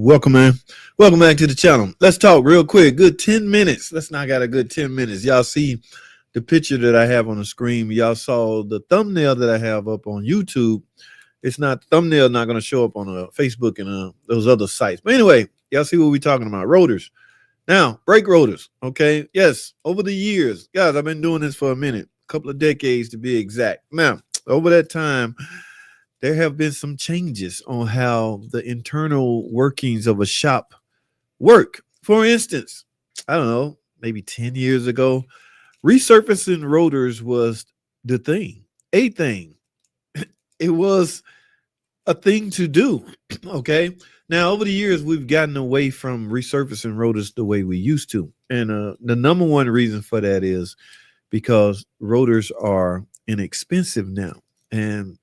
Welcome, man. Welcome back to the channel. Let's talk real quick. Good 10 minutes. Let's knock out a good 10 minutes. Y'all see the picture that I have on the screen. Y'all saw the thumbnail that I have up on YouTube. It's not thumbnail, not going to show up on Facebook and those other sites. But anyway, y'all see what we're talking about. Rotors. Now, brake rotors. Okay. Yes. Over the years, guys, I've been doing this for a minute, a couple of decades to be exact. Now, over that time, there have been some changes on how the internal workings of a shop work. For instance, I don't know, maybe 10 years ago, resurfacing rotors was the thing, a thing. It was a thing to do. Okay. Now, over the years, we've gotten away from resurfacing rotors the way we used to. And the number one reason for that is because rotors are inexpensive now. And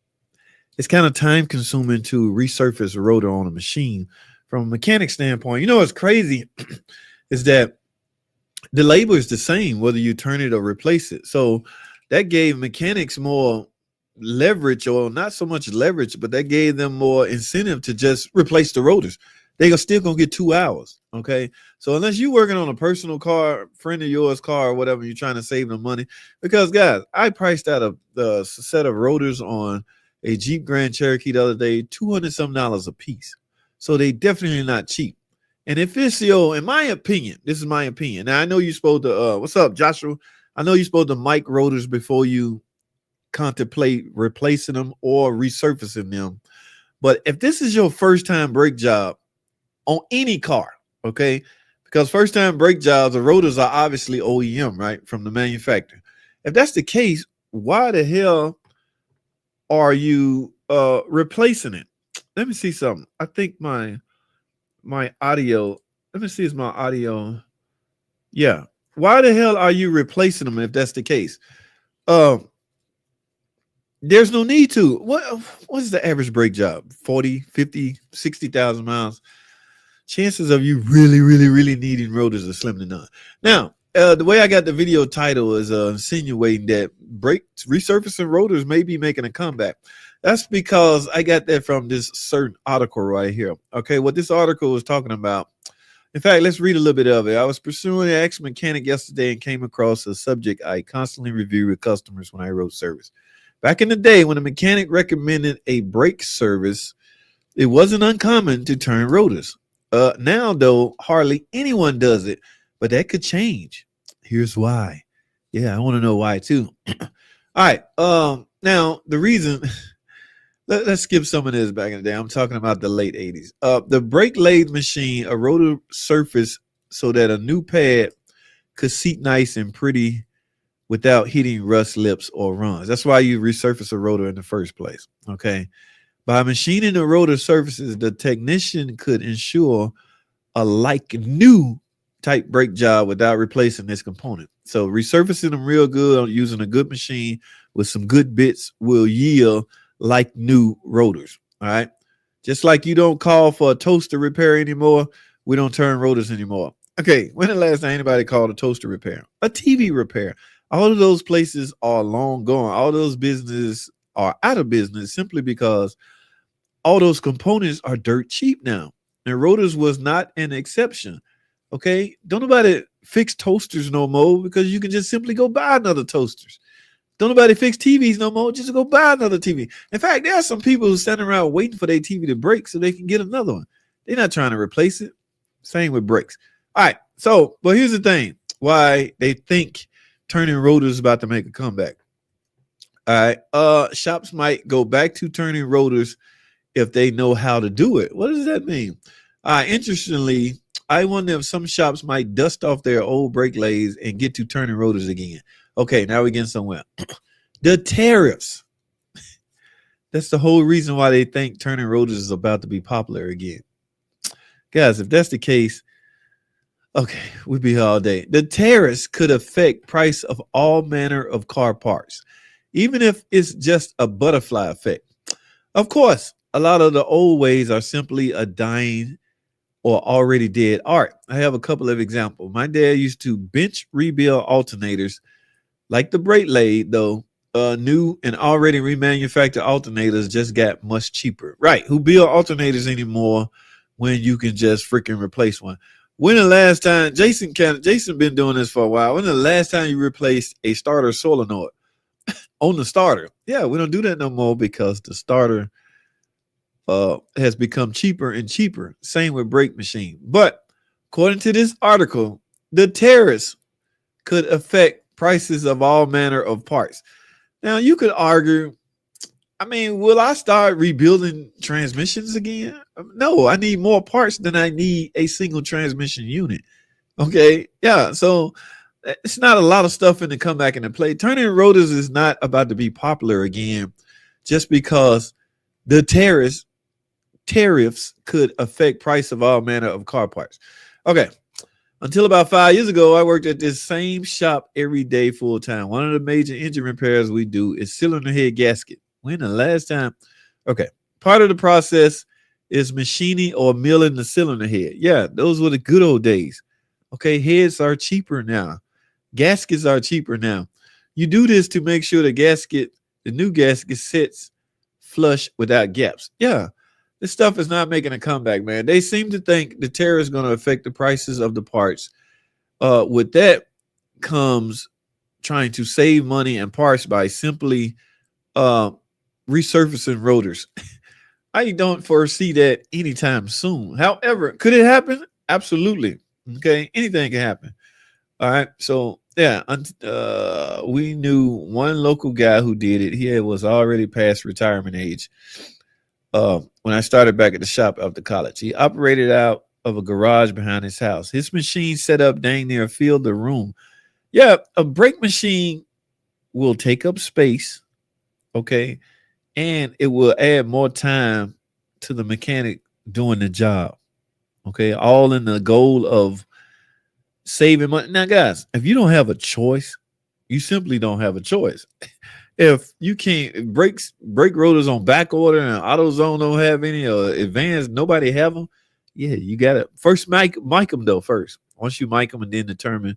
it's kind of time consuming to resurface a rotor on a machine. From a mechanic standpoint, you know what's crazy is that the labor is the same whether you turn it or replace it. So that gave mechanics more leverage, or not so much leverage, but that gave them more incentive to just replace the rotors. They are still gonna get 2 hours. Okay. So unless you're working on a personal car, friend of yours car or whatever, you're trying to save them money. Because guys, I priced out a set of rotors on a Jeep Grand Cherokee the other day, $200 some a piece. So they definitely not cheap. And if it's in my opinion, this is my opinion. Now I know you're supposed to what's up, Joshua? I know you're supposed to mic rotors before you contemplate replacing them or resurfacing them. But if this is your first time brake job on any car, okay, because first time brake jobs, the rotors are obviously OEM, right, from the manufacturer. If that's the case, why the hell are you replacing it? Let me see something. I think my audio, let me see, is my audio? Yeah. Why the hell are you replacing them if that's the case? There's no need to. What is the average brake job? 40, 50, 60,000 miles. Chances of you really needing rotors are slim to none. Now, the way I got the video title is insinuating that resurfacing rotors may be making a comeback. That's because I got that from this certain article right here. Okay, what this article was talking about. In fact, let's read a little bit of it. I was pursuing an ex-mechanic yesterday and came across a subject I constantly review with customers when I wrote service. Back in the day when a mechanic recommended a brake service, it wasn't uncommon to turn rotors. Now, though, hardly anyone does it, but that could change. Here's why. Yeah, I want to know why too. All right. Now the reason, let's skip some of this back in the day. I'm talking about the late 80s. The brake lathe machine, a rotor surface so that a new pad could seat nice and pretty without hitting rust lips or runs. That's why you resurface a rotor in the first place. Okay. By machining the rotor surfaces, the technician could ensure a like new type brake job without replacing this component. So resurfacing them real good using a good machine with some good bits will yield like new rotors. All right. Just like you don't call for a toaster repair anymore, we don't turn rotors anymore. Okay. When the last time anybody called a toaster repair? A TV repair? All of those places are long gone. All those businesses are out of business simply because all those components are dirt cheap now. And rotors was not an exception. Okay. Don't nobody fix toasters no more because you can just simply go buy another toasters. Don't nobody fix TVs no more. Just go buy another TV. In fact, there are some people who stand around waiting for their TV to break so they can get another one. They're not trying to replace it. Same with brakes. All right. So, but here's the thing. Why they think turning rotors is about to make a comeback. All right. Shops might go back to turning rotors if they know how to do it. What does that mean? Interestingly, I wonder if some shops might dust off their old brake lathes and get to turning rotors again. Okay, now we're getting somewhere. The tariffs. That's the whole reason why they think turning rotors is about to be popular again. Guys, if that's the case, okay, we'll be here all day. The tariffs could affect price of all manner of car parts, even if it's just a butterfly effect. Of course, a lot of the old ways are simply a dying or already dead art. I have a couple of examples. My dad used to bench rebuild alternators like the brake lathe, though. New and already remanufactured alternators just got much cheaper. Right. Who build alternators anymore when you can just freaking replace one. When the last time Jason been doing this for a while? When the last time you replaced a starter solenoid on the starter? Yeah, we don't do that no more because the starter has become cheaper and cheaper. Same with brake machine. But according to this article, the tariffs could affect prices of all manner of parts. Now you could argue, I mean, will I start rebuilding transmissions again? No, I need more parts than I need a single transmission unit. Okay. Yeah. So it's not a lot of stuff in to come back into play. Turning rotors is not about to be popular again just because the tariffs could affect price of all manner of car parts. Okay. Until about 5 years ago, I worked at this same shop every day full time. One of the major engine repairs we do is cylinder head gasket. When the last time? Okay. Part of the process is machining or milling the cylinder head. Yeah, those were the good old days. Okay. Heads are cheaper now. Gaskets are cheaper now. You do this to make sure the new gasket sits flush without gaps. Yeah. This stuff is not making a comeback, man. They seem to think the tariff is going to affect the prices of the parts. With that comes trying to save money and parts by simply resurfacing rotors. I don't foresee that anytime soon. However, could it happen? Absolutely. Okay, anything can happen. All right. So yeah, we knew one local guy who did it. He was already past retirement age. When I started back at the shop after college, he operated out of a garage behind his house. His machine set up dang near filled the room. Yeah, a brake machine will take up space, okay, and it will add more time to the mechanic doing the job, okay, all in the goal of saving money. Now, guys, if you don't have a choice, you simply don't have a choice. If you can't brake rotors on back order and AutoZone don't have any or advanced, nobody have them. Yeah, you got to first mic them though first. Once you mic them and then determine,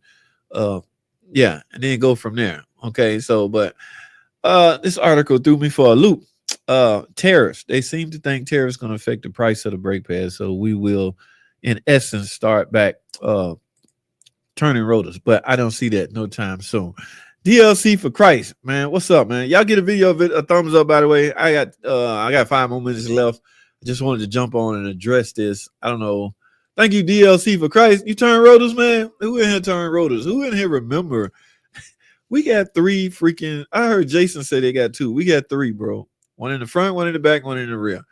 yeah, and then go from there. Okay, so but this article threw me for a loop. Tariffs. They seem to think tariffs going to affect the price of the brake pads, so we will, in essence, start back turning rotors. But I don't see that no time soon. DLC for Christ, man. What's up, man? Y'all get a video of it, a thumbs up, by the way. I got 5 more minutes left. I just wanted to jump on and address this. I don't know. Thank you, DLC for Christ. You turn rotors, man? Who in here turn rotors? Who in here remember? We got 3 freaking, I heard Jason say they got 2. We got 3, bro. One in the front, one in the back, one in the rear.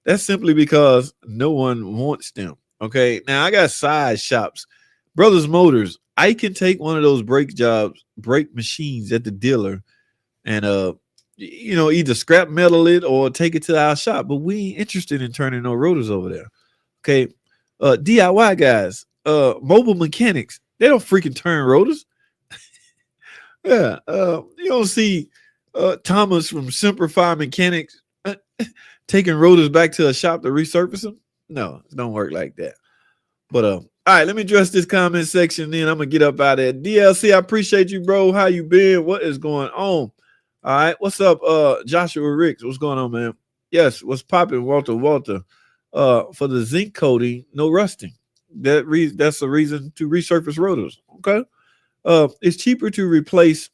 That's simply because no one wants them. Okay. Now I got side shops. Brothers Motors. I can take one of those brake machines at the dealer and either scrap metal it or take it to our shop. But we ain't interested in turning no rotors over there. Okay. DIY guys, mobile mechanics, they don't freaking turn rotors. Yeah. You don't see Thomas from Simplify Mechanics taking rotors back to a shop to resurface them. No, it don't work like that. But all right, let me address this comment section, then I'm gonna get up out of there. DLC, I appreciate you, bro. How you been? What is going on? All right, what's up, Joshua Ricks? What's going on, man? Yes, what's popping, Walter? For the zinc coating, no rusting. That's a reason to resurface rotors. Okay, it's cheaper to replace.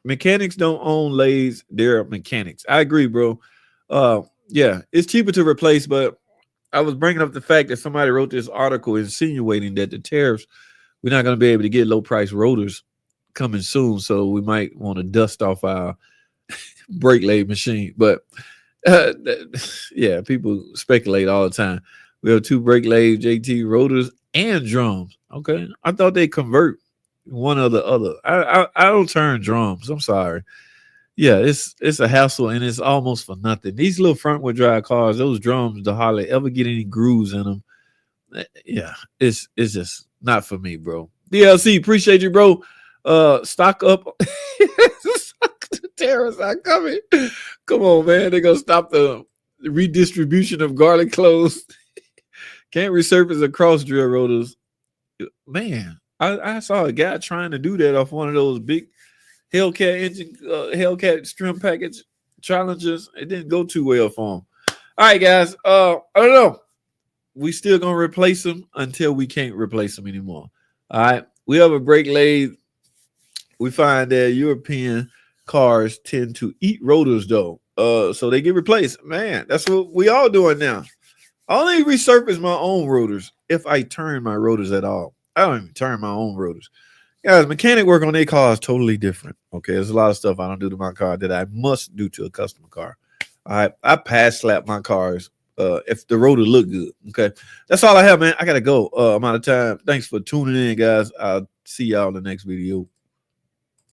Mechanics don't own lathes; they're mechanics. I agree, bro. Yeah, it's cheaper to replace, but I was bringing up the fact that somebody wrote this article insinuating that the tariffs, we're not going to be able to get low price rotors coming soon. So we might want to dust off our brake lathe machine. But yeah, people speculate all the time. We have 2 brake lathe JT rotors and drums. Okay. I thought they convert one or the other. I don't turn drums. I'm sorry. Yeah, it's a hassle and it's almost for nothing. These little front wheel drive cars, those drums, the hardly ever get any grooves in them. Yeah, it's just not for me, bro. DLC, appreciate you, bro. Stock up. The tariffs are coming. Come on, man. They're gonna stop the redistribution of garlic cloves. Can't resurface a cross drill rotors. Man, I saw a guy trying to do that off one of those big Hellcat engine, Hellcat trim package challenges. It didn't go too well for him. All right, guys. I don't know. we still gonna replace them until we can't replace them anymore. All right. We have a brake lathe. We find that European cars tend to eat rotors though. So they get replaced. Man, that's what we all doing now. I only resurface my own rotors if I turn my rotors at all. I don't even turn my own rotors. Guys, mechanic work on their car is totally different. Okay, there's a lot of stuff I don't do to my car that I must do to a customer car. All right, I pass slap my cars if the rotor look good. Okay, that's all I have, man. I gotta go. I'm out of time. Thanks for tuning in, guys. I'll see y'all in the next video.